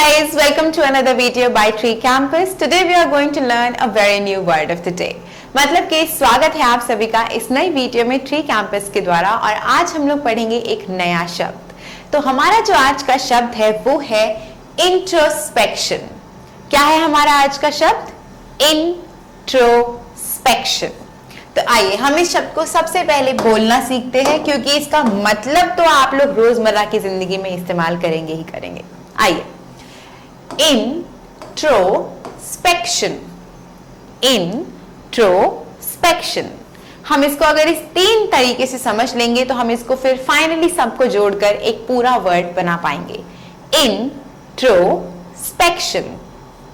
guys, welcome to another video by Tree Campus. Today we are going to learn a very new word of the day. मतलब कि स्वागत है आप सभी का इस नई वीडियो में ट्री कैंपस के द्वारा और आज हम लोग पढ़ेंगे एक नया शब्द। तो हमारा जो आज का शब्द है वो है इंट्रोस्पेक्शन। क्या है हमारा आज का शब्द? इंट्रोस्पेक्शन। तो आइए हम इस शब्द को सबसे पहले बोलना सीखते हैं क्योंकि इसका मतलब तो आप लोग रोजमर्रा की जिंदगी में इस्तेमाल करेंगे ही करेंगे। आइए, इंट्रोस्पेक्शन, इंट्रोस्पेक्शन। हम इसको अगर इस तीन तरीके से समझ लेंगे तो हम इसको फिर फाइनली सबको जोड़कर एक पूरा वर्ड बना पाएंगे, इंट्रोस्पेक्शन।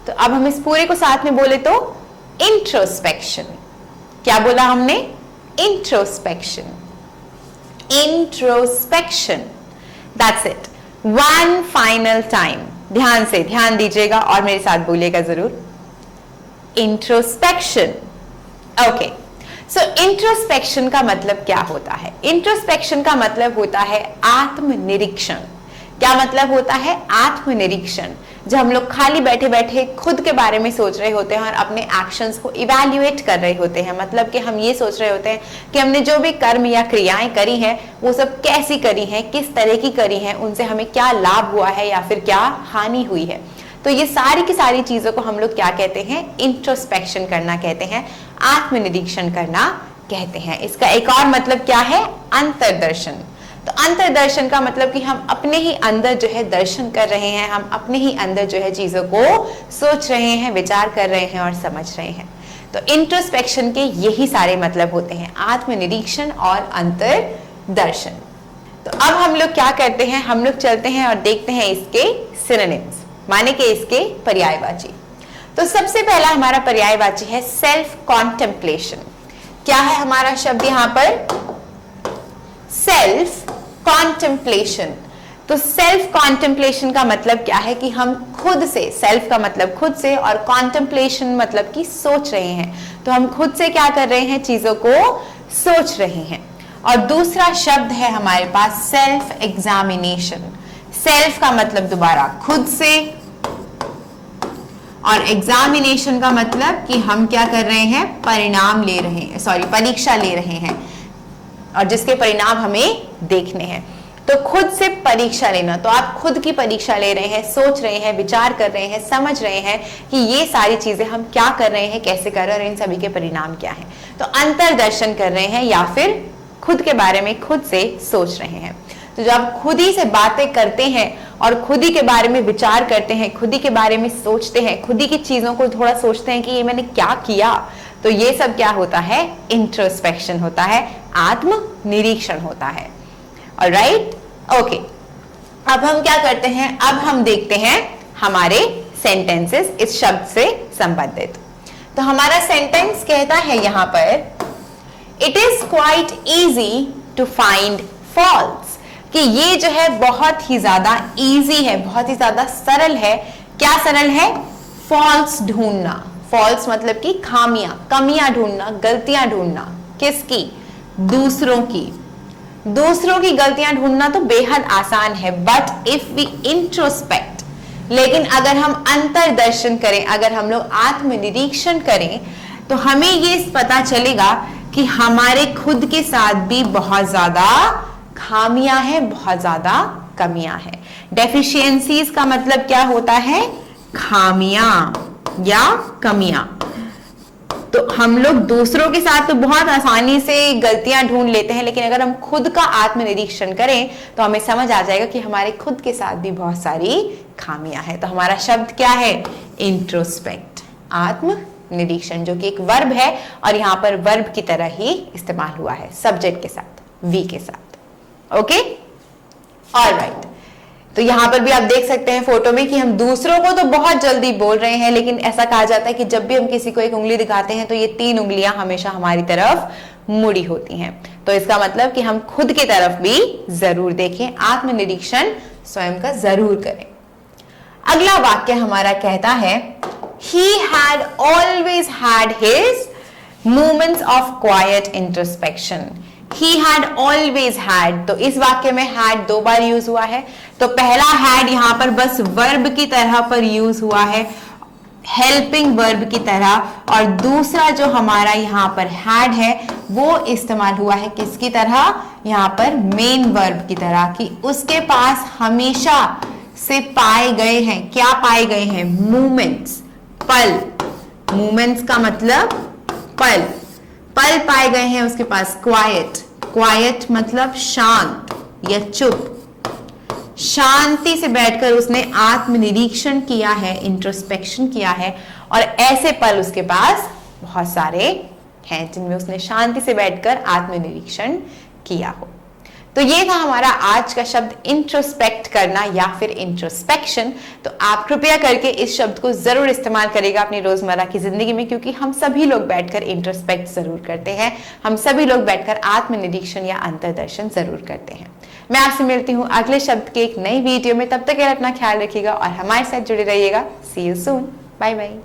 तो अब हम इस पूरे को साथ में बोले तो इंट्रोस्पेक्शन। क्या बोला हमने? Introspection, introspection. That's it. One final time, ध्यान से ध्यान दीजिएगा और मेरे साथ बोलिएगा जरूर, इंट्रोस्पेक्शन। ओके, सो इंट्रोस्पेक्शन का मतलब क्या होता है? इंट्रोस्पेक्शन का मतलब होता है आत्मनिरीक्षण। क्या मतलब होता है? आत्मनिरीक्षण। जब हम लोग खाली बैठे बैठे खुद के बारे में सोच रहे होते हैं और अपने एक्शंस को इवैल्यूएट कर रहे होते हैं, मतलब कि हम ये सोच रहे होते हैं कि हमने जो भी कर्म या क्रियाएं करी हैं वो सब कैसी करी हैं, किस तरह की करी हैं, उनसे हमें क्या लाभ हुआ है या फिर क्या हानि हुई है। तो ये सारी की सारी चीजों को हम लोग क्या कहते हैं? इंट्रोस्पेक्शन करना कहते हैं, आत्मनिरीक्षण करना कहते हैं। इसका एक और मतलब क्या है? अंतर्दर्शन। तो अंतर्दर्शन का मतलब कि हम अपने ही अंदर जो है दर्शन कर रहे हैं, हम अपने ही अंदर जो है चीजों को सोच रहे हैं, विचार कर रहे हैं और समझ रहे हैं। तो इंट्रोस्पेक्शन के यही सारे मतलब होते हैं, आत्मनिरीक्षण और अंतर्दर्शन। तो अब हम लोग क्या करते हैं? हम लोग चलते हैं और देखते हैं इसके सिनोनिम्स, माने कि इसके पर्यायवाची। तो सबसे पहला हमारा पर्यायवाची है सेल्फ कॉन्टेम्पलेशन। क्या है हमारा शब्द यहां पर? Self contemplation. तो सेल्फ कॉन्टेम्पलेशन का मतलब क्या है कि हम खुद से, सेल्फ का मतलब खुद से और कॉन्टेम्पलेशन मतलब कि सोच रहे हैं। तो हम खुद से क्या कर रहे हैं? चीजों को सोच रहे हैं। और दूसरा शब्द है हमारे पास सेल्फ एग्जामिनेशन। सेल्फ का मतलब दोबारा खुद से और एग्जामिनेशन का मतलब कि हम क्या कर रहे हैं? परिणाम ले रहे हैं, परीक्षा ले रहे हैं और जिसके परिणाम हमें देखने हैं। तो खुद से परीक्षा लेना, तो आप खुद की परीक्षा ले रहे हैं, सोच रहे हैं, विचार कर रहे हैं, समझ रहे हैं कि ये सारी चीजें हम क्या कर रहे हैं, कैसे कर रहे हैं और इन सभी के परिणाम क्या हैं। तो अंतर्दर्शन कर रहे हैं या फिर खुद के बारे में खुद से सोच रहे हैं। तो जब आप खुद ही से बातें करते हैं और खुद ही के बारे में विचार करते हैं, खुद ही के बारे में सोचते हैं, खुद ही की चीजों को थोड़ा सोचते हैं कि ये मैंने क्या किया, तो ये सब क्या होता है? इंट्रोस्पेक्शन होता है, आत्म निरीक्षण होता है। Alright, okay. अब हम क्या करते हैं? अब हम देखते हैं हमारे सेंटेंसेस इस शब्द से संबंधित। तो हमारा सेंटेंस कहता है यहां पर, it is quite easy to find faults, कि ये जो है बहुत ही ज्यादा इजी है, बहुत ही ज्यादा सरल है। क्या सरल है? फॉल्स ढूंढना। फॉल्स मतलब कि खामियां, कमियां ढूंढना, गलतियां ढूंढना। किसकी? दूसरों की। दूसरों की गलतियां ढूंढना तो बेहद आसान है, बट इफ वी इंट्रोस्पेक्ट, लेकिन अगर हम अंतर्दर्शन करें, अगर हम लोग आत्मनिरीक्षण करें तो हमें ये पता चलेगा कि हमारे खुद के साथ भी बहुत ज्यादा खामियां हैं, बहुत ज्यादा कमियां हैं। डेफिशिएंसीज का मतलब क्या होता है? खामियां या कमियां। तो हम लोग दूसरों के साथ तो बहुत आसानी से गलतियां ढूंढ लेते हैं, लेकिन अगर हम खुद का आत्मनिरीक्षण करें तो हमें समझ आ जाएगा कि हमारे खुद के साथ भी बहुत सारी खामियां हैं। तो हमारा शब्द क्या है? इंट्रोस्पेक्ट, आत्मनिरीक्षण, जो कि एक वर्ब है और यहां पर वर्ब की तरह ही इस्तेमाल हुआ है, सब्जेक्ट के साथ, वी के साथ। Okay, alright. तो यहां पर भी आप देख सकते हैं फोटो में कि हम दूसरों को तो बहुत जल्दी बोल रहे हैं, लेकिन ऐसा कहा जाता है कि जब भी हम किसी को एक उंगली दिखाते हैं तो ये 3 उंगलियां हमेशा हमारी तरफ मुड़ी होती हैं। तो इसका मतलब कि हम खुद की तरफ भी जरूर देखें, आत्मनिरीक्षण स्वयं का जरूर करें। अगला वाक्य हमारा कहता है, he had always had his moments of quiet introspection. he had always had, तो इस वाक्य में had 2 बार यूज हुआ है। तो पहला had यहां पर बस वर्ब की तरह पर यूज हुआ है, हेल्पिंग वर्ब की तरह, और दूसरा जो हमारा यहाँ पर had है वो इस्तेमाल हुआ है किसकी तरह, यहाँ पर मेन वर्ब की तरह, कि उसके पास हमेशा से पाए गए हैं, क्या पाए गए हैं, मूवमेंट्स, पल। मूवमेंट्स का मतलब पल, पल पाए गए हैं उसके पास। क्वाइट, क्वाइट मतलब शांत या चुप, शांति से बैठकर उसने आत्मनिरीक्षण किया है, इंट्रोस्पेक्शन किया है, और ऐसे पल उसके पास बहुत सारे हैं जिनमें उसने शांति से बैठकर आत्मनिरीक्षण किया हो। तो ये था हमारा आज का शब्द इंट्रोस्पेक्ट करना या फिर इंट्रोस्पेक्शन। तो आप कृपया करके इस शब्द को जरूर इस्तेमाल करेगा अपनी रोजमर्रा की जिंदगी में, क्योंकि हम सभी लोग बैठकर इंट्रोस्पेक्ट जरूर करते हैं, हम सभी लोग बैठकर आत्मनिरीक्षण या अंतर्दर्शन जरूर करते हैं। मैं आपसे मिलती हूँ अगले शब्द के एक नई वीडियो में, तब तक अपना ख्याल रखिएगा और हमारे साथ जुड़े रहिएगा। सी यू सून, बाय बाय।